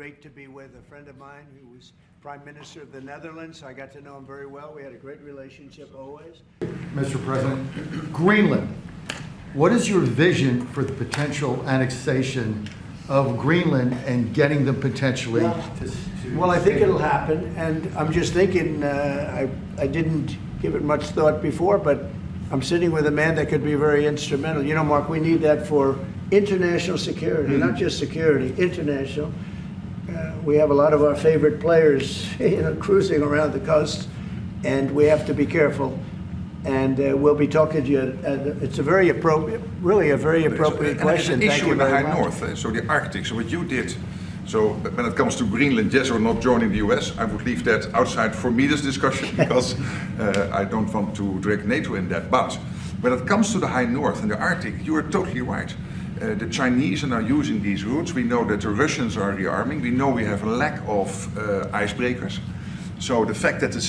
great to be with a friend of mine who was Prime Minister of the Netherlands. I got to know him very well. We had a great relationship always. Mr. President, Greenland. What is your vision for the potential annexation of Greenland and getting them potentially to Well, I think it'll happen, and I'm just thinking, I didn't give it much thought before, but I'm sitting with a man that could be very instrumental. You know, Mark, we need that for international security, not just security, international. We have a lot of our favorite players, cruising around the coast, and we have to be careful. And we'll be talking to you. It's a very appropriate, really a very appropriate question. There's an issue in the high much. north, so the Arctic. So what you did. So when it comes to Greenland, yes or not joining the US, I would leave that outside for me, this discussion, because I don't want to drag NATO in that. But when it comes to the high north and the Arctic, you are totally right. The Chinese are now using these routes. We know that the Russians are rearming. We know we have a lack of icebreakers. So the fact that the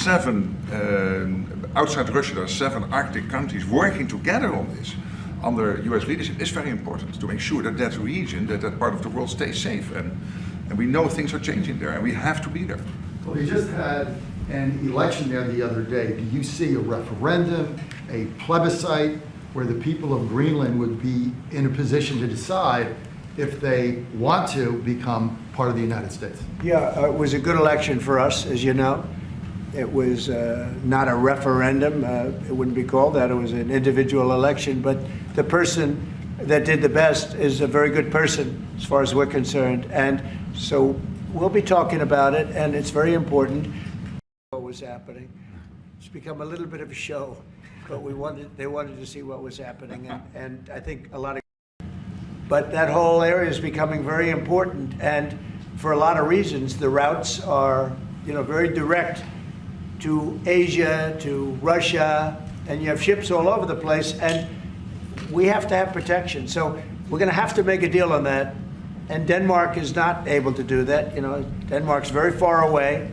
outside Russia, there are 7 Arctic countries working together on this under US leadership is very important to make sure that that region, that part of the world stays safe. And we know things are changing there and we have to be there. Well, we just had an election there the other day. Do you see a referendum, a plebiscite, where the people of Greenland would be in a position to decide if they want to become part of the United States? Yeah, it was a good election for us, as you know. It was not a referendum. It wouldn't be called that. It was an individual election. But the person that did the best is a very good person, as far as we're concerned. And so we'll be talking about it, and it's very important what was happening. It's become a little bit of a show, but they wanted to see what was happening, and I think a lot of. But that whole area is becoming very important, and for a lot of reasons, the routes are, very direct to Asia, to Russia, and you have ships all over the place, and we have to have protection. So we're going to have to make a deal on that, and Denmark is not able to do that. Denmark's very far away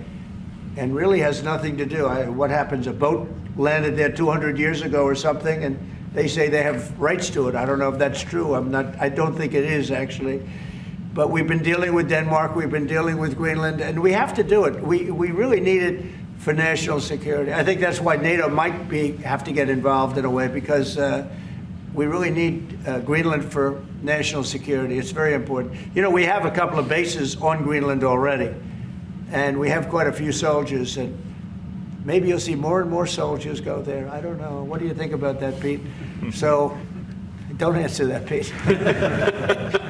and really has nothing to do. What happens, a boat landed there 200 years ago or something, and they say they have rights to it. I don't know if that's true. I don't think it is, actually. But we've been dealing with Denmark, we've been dealing with Greenland, and we have to do it. We really need it for national security. I think that's why NATO might have to get involved in a way, because we really need Greenland for national security. It's very important. We have a couple of bases on Greenland already, and we have quite a few soldiers, and maybe you'll see more and more soldiers go there. I don't know. What do you think about that, Pete? So, don't answer that, Pete.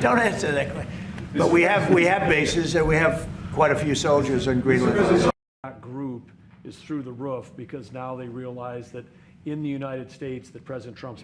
Don't answer that question. But we have bases, and we have quite a few soldiers on Greenland. That group is through the roof because now they realize that in the United States that President Trump's